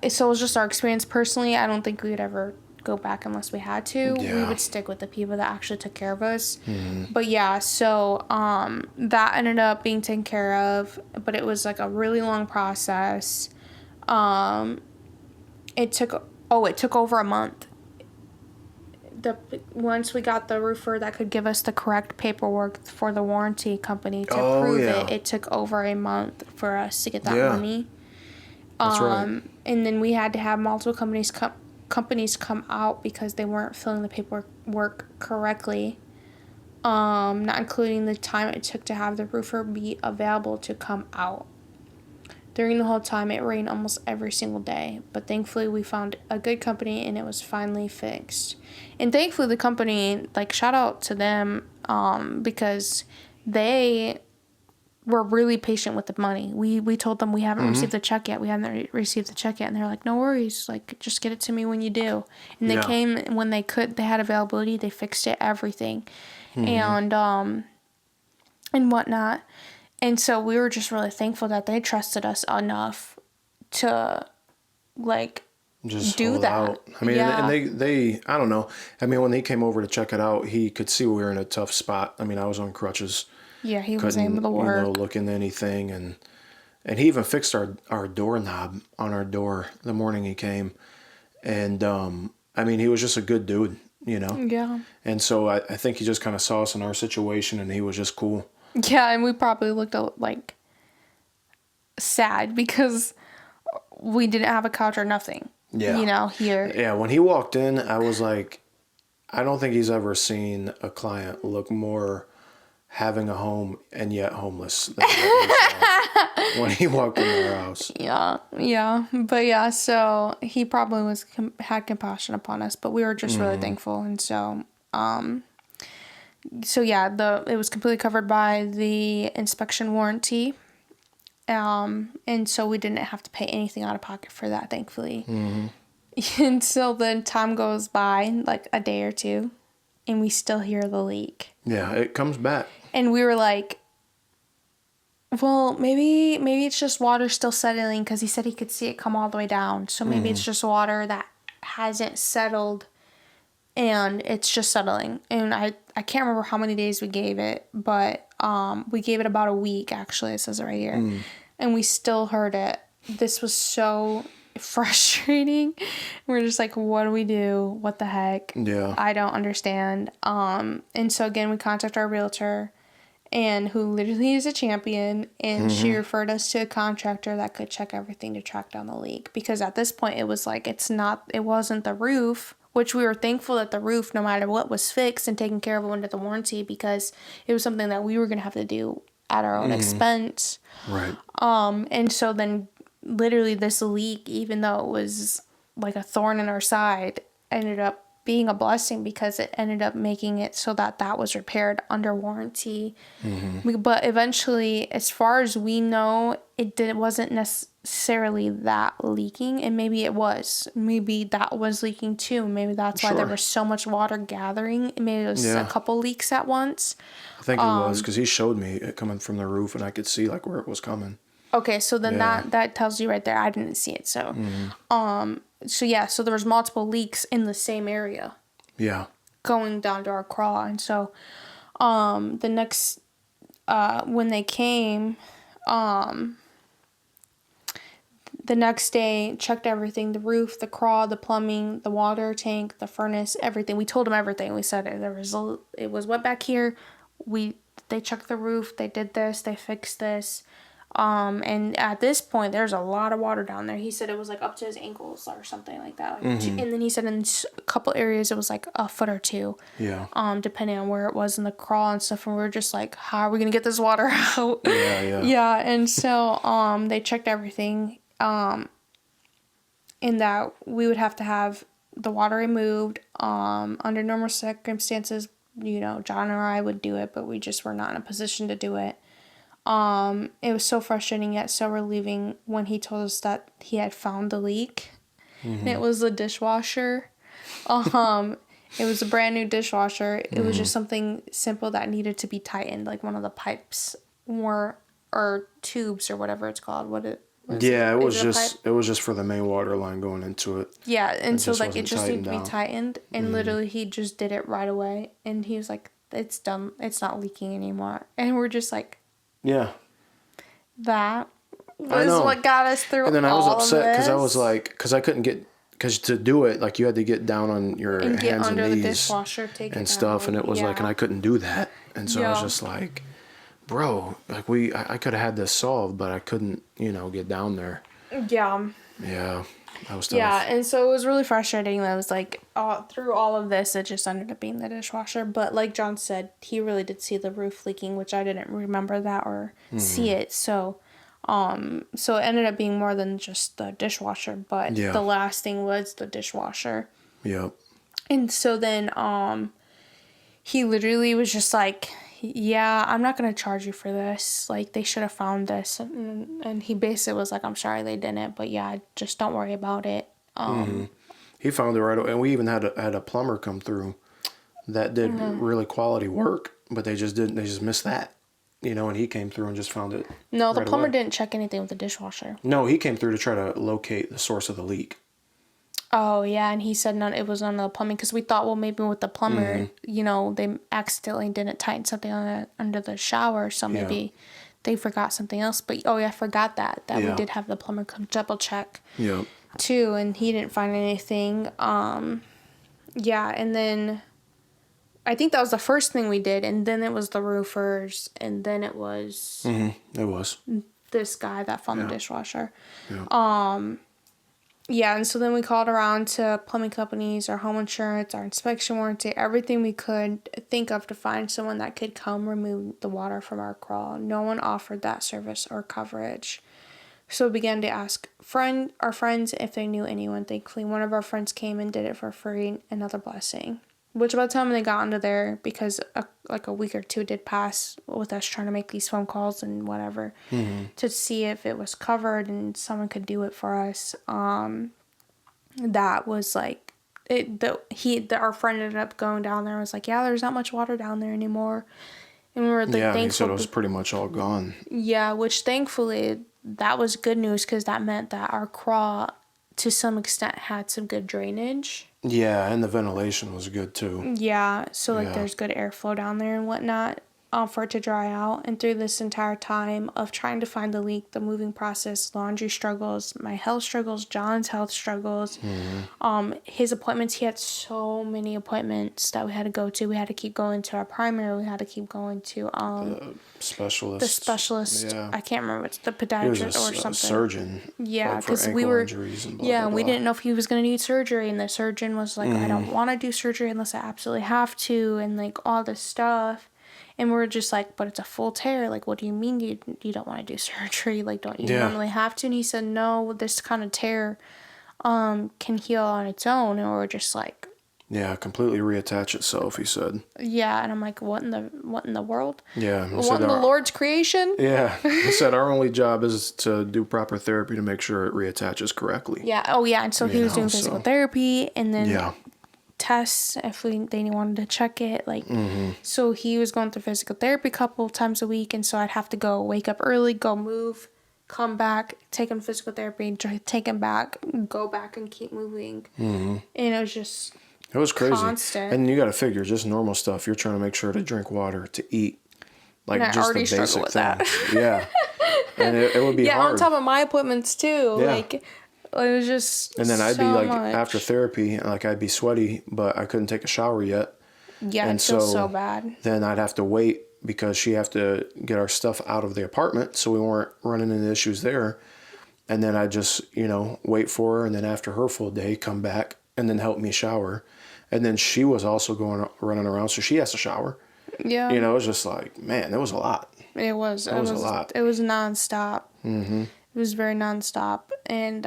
so it was just our experience personally. I don't think we would ever go back unless we had to. We would stick with the people that actually took care of us. But yeah, so that ended up being taken care of, but it was like a really long process. It took over a month. Once we got the roofer that could give us the correct paperwork for the warranty company to approve it took over a month for us to get that money. That's right. And then we had to have multiple companies come out because they weren't filling the paperwork correctly, not including the time it took to have the roofer be available to come out. During the whole time, it rained almost every single day, but thankfully we found a good company and it was finally fixed. And thankfully the company, like, shout out to them, because they were really patient with the money. We told them we haven't received the check yet. We haven't received the check yet. And they're like, no worries. Like, just get it to me when you do. And they came when they could. They had availability. They fixed it, everything. And whatnot. And so we were just really thankful that they trusted us enough to, like, just do that. Out. I mean, and they, I don't know. I mean, when he came over to check it out, he could see we were in a tough spot. I mean, I was on crutches. Yeah, he was able to work. Look into anything, and he even fixed our doorknob on our door the morning he came, and I mean, he was just a good dude, Yeah. And so I think he just kind of saw us in our situation, and he was just cool. Yeah, and we probably looked like sad because we didn't have a couch or nothing. Yeah. Here. Yeah, when he walked in, I was like, I don't think he's ever seen a client look more having a home and yet homeless than when he walked into our house. Yeah. But yeah, so he probably had compassion upon us, but we were just really thankful. And so, it was completely covered by the inspection warranty. And so we didn't have to pay anything out of pocket for that, thankfully. And so then time goes by, like a day or two, and we still hear the leak. Yeah, it comes back. And we were like, well, maybe it's just water still settling, because he said he could see it come all the way down. So maybe it's just water that hasn't settled, and it's just settling. And I can't remember how many days we gave it, but we gave it about a week, actually. It says it right here. And we still heard it. This was so frustrating. We're just like, what do we do? What the heck? Yeah. I don't understand. And so again, we contact our realtor, and who literally is a champion, and she referred us to a contractor that could check everything to track down the leak, because at this point it was like, it wasn't the roof, which we were thankful that the roof, no matter what, was fixed and taken care of under the warranty, because it was something that we were going to have to do at our own expense. Right. And so then literally this leak, even though it was like a thorn in our side, ended up being a blessing, because it ended up making it so that was repaired under warranty. But eventually, as far as we know, it wasn't necessarily that leaking, and maybe it was. Maybe that was leaking too. Maybe that's why there was so much water gathering. Maybe it was a couple leaks at once. I think it was, because he showed me it coming from the roof, and I could see like where it was coming. Okay, so then that tells you right there. I didn't see it, so so there was multiple leaks in the same area. Yeah. Going down to our crawl, and so the next when they came, the next day, checked everything: the roof, the crawl, the plumbing, the water tank, the furnace, everything. We told them everything. We said it was wet back here. They checked the roof. They did this. They fixed this. And at this point, there's a lot of water down there. He said it was like up to his ankles or something like that. And then he said in a couple areas it was like a foot or two. Yeah. Depending on where it was in the crawl and stuff. And we were just like, how are we gonna get this water out? Yeah. Yeah. And so they checked everything. In that we would have to have the water removed. Under normal circumstances, John or I would do it, but we just were not in a position to do it. It was so frustrating yet so relieving when he told us that he had found the leak. And it was the dishwasher. It was a brand new dishwasher. It was just something simple that needed to be tightened, like one of the pipes or tubes or whatever it's called. It was just for the main water line going into it. Yeah, and so like it just needed to be tightened, and literally he just did it right away, and he was like, "It's done. It's not leaking anymore." And we're just like, "Yeah." That was what got us through. And then I was upset because I couldn't get. Because to do it, like, you had to get down on your hands and knees. Under the dishwasher, take and stuff, and it was like, and I couldn't do that. And so I was just like, bro, like, I could have had this solved, but I couldn't, get down there. Yeah. Yeah, that was tough. Yeah, and so it was really frustrating. That was like, through all of this, it just ended up being the dishwasher. But like John said, he really did see the roof leaking, which I didn't remember that or see it. So it ended up being more than just the dishwasher, but the last thing was the dishwasher. Yep. And so then, he literally was just like, yeah, I'm not going to charge you for this. Like, they should have found this. And he basically was like, I'm sorry they didn't, but yeah, just don't worry about it. He found it right away. And we even had a plumber come through that did really quality work, but they just missed that. And he came through and just found it. No, the plumber didn't check anything with the dishwasher. No, he came through to try to locate the source of the leak. Oh, yeah, and he said it was none of the plumbing, because we thought, well, maybe with the plumber, they accidentally didn't tighten something under the shower, so maybe they forgot something else. But, I forgot that we did have the plumber come double check, too, and he didn't find anything. And then I think that was the first thing we did, and then it was the roofers, and then it was... It was. This guy that found the dishwasher. Yeah. And so then we called around to plumbing companies, our home insurance, our inspection warranty, everything we could think of to find someone that could come remove the water from our crawl. No one offered that service or coverage. So we began to ask our friends if they knew anyone. Thankfully, one of our friends came and did it for free, another blessing. Which by the time they got under there, because a week or two did pass with us trying to make these phone calls and whatever, to see if it was covered and someone could do it for us. That was like our friend ended up going down there and was like, yeah, there's not much water down there anymore. And we were like, thankful. He said it was pretty much all gone. Yeah, which thankfully that was good news, because that meant that our crawl to some extent had some good drainage. Yeah, and the ventilation was good too. Yeah, so there's good airflow down there and whatnot for it to dry out. And through this entire time of trying to find the leak, the moving process, laundry struggles, my health struggles, John's health struggles, his appointments, he had so many appointments that we had to go to. We had to keep going to our primary. We had to keep going to the specialist. The specialist. Yeah. I can't remember. It's the podiatrist or something. Surgeon. Yeah, because we were. And we didn't know if he was going to need surgery, and the surgeon was like, I don't want to do surgery unless I absolutely have to, and like all this stuff. And we're just like, but it's a full tear. Like, what do you mean you don't want to do surgery? Like, don't you normally have to? And he said, no, this kind of tear can heal on its own. And we're just like... Yeah, completely reattach itself, he said. Yeah, and I'm like, what in the world? Yeah. What in the Lord's creation? Yeah. He said our only job is to do proper therapy to make sure it reattaches correctly. Yeah. Oh, yeah. And so he was doing physical therapy, and then... tests if they wanted to check it, like so he was going through physical therapy a couple times a week, and so I'd have to go wake up early, go move, come back, take him to physical therapy, take him back, go back and keep moving. And it was crazy, constant. And you got to figure just normal stuff, you're trying to make sure to drink water, to eat, like and just the basic thing. Yeah. And it would be hard on top of my appointments too. Like it was just and then I'd be like much. After therapy, like I'd be sweaty, but I couldn't take a shower yet. Yeah, and it feels so bad. Then I'd have to wait because she have to get our stuff out of the apartment, so we weren't running into issues there. And then I'd just, wait for her, and then after her full day, come back and then help me shower. And then she was also running around, so she has to shower. Yeah. It was just like, man, it was a lot. It was a lot. It was nonstop. Mm-hmm. It was very nonstop. And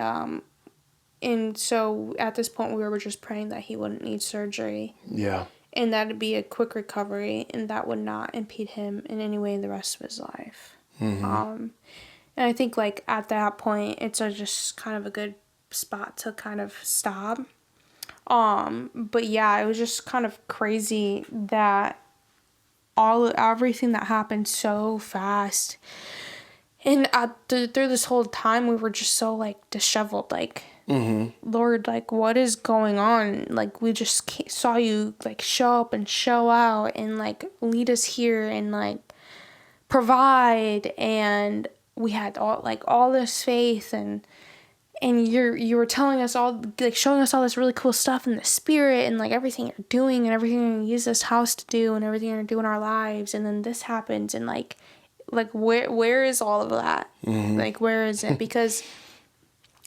And so at this point, we were just praying that he wouldn't need surgery. Yeah. And that it'd be a quick recovery, and that would not impede him in any way the rest of his life. And I think, like, at that point, it's just kind of a good spot to kind of stop. But yeah, it was just kind of crazy that everything that happened so fast. And through this whole time, we were just so, like, disheveled, like, Lord, like, what is going on? Like, we just saw you, like, show up and show out and, like, lead us here and, like, provide. And we had all this faith, and you were telling us all, like, showing us all this really cool stuff in the spirit and, like, everything you're doing and everything you use this house to do and everything you're doing in our lives. And then this happens, and, like where is all of that? Like, where is it? Because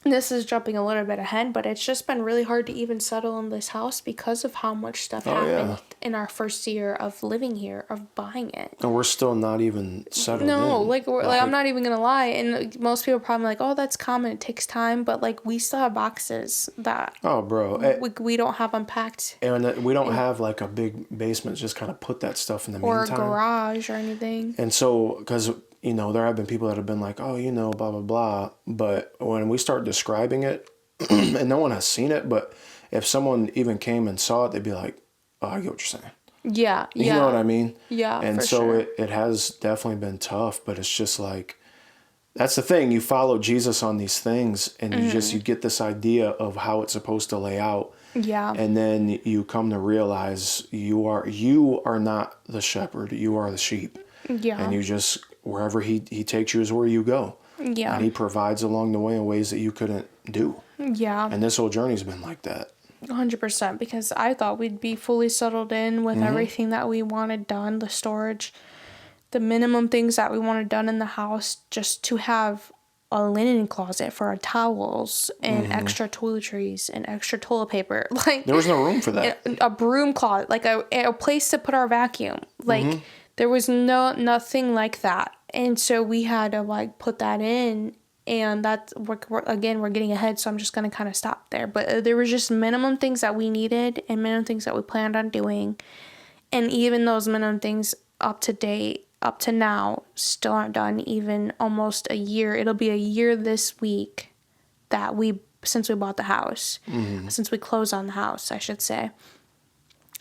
this is jumping a little bit ahead, but it's just been really hard to even settle in this house because of how much stuff happened in our first year of living here, of buying it. And we're still not even settled No, in. like I'm not even gonna lie. And most people are probably like, "Oh, that's common. It takes time." But, like, we still have boxes that we don't have unpacked, and we don't have, like, a big basement just kind of put that stuff in the meantime, or a garage or anything. And so, because there have been people that have been like, oh, blah blah blah. But when we start describing it, and no one has seen it, but if someone even came and saw it, they'd be like, oh, I get what you're saying. Yeah, You know what I mean? Yeah, and for so sure. it has definitely been tough, but it's just like, that's the thing. You follow Jesus on these things, and you get this idea of how it's supposed to lay out. Yeah. And then you come to realize you are not the shepherd. You are the sheep. Yeah. And you just, wherever he takes you is where you go. Yeah. And he provides along the way in ways that you couldn't do. Yeah. And this whole journey's been like that. 100%, because I thought we'd be fully settled in with everything that we wanted done, the storage, the minimum things that we wanted done in the house, just to have a linen closet for our towels and extra toiletries and extra toilet paper. Like, there was no room for that. A broom closet, like a place to put our vacuum. Like, there was nothing like that. And so we had to, like, put that in. And that's, we're getting ahead, so I'm just going to kind of stop there. But there was just minimum things that we needed and minimum things that we planned on doing. And even those minimum things up to now, still aren't done, even almost a year. It'll be a year this week since we bought the house. Since we closed on the house, I should say.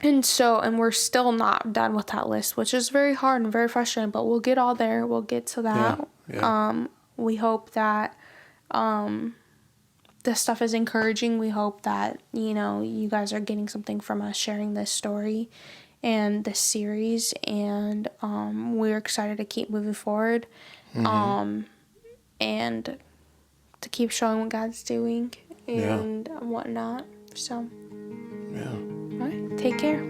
And we're still not done with that list, which is very hard and very frustrating, but we'll get all there. We'll get to that. Yeah. We hope that this stuff is encouraging. We hope that, you guys are getting something from us sharing this story and this series. And we're excited to keep moving forward and to keep showing what God's doing and whatnot. So, all right, take care.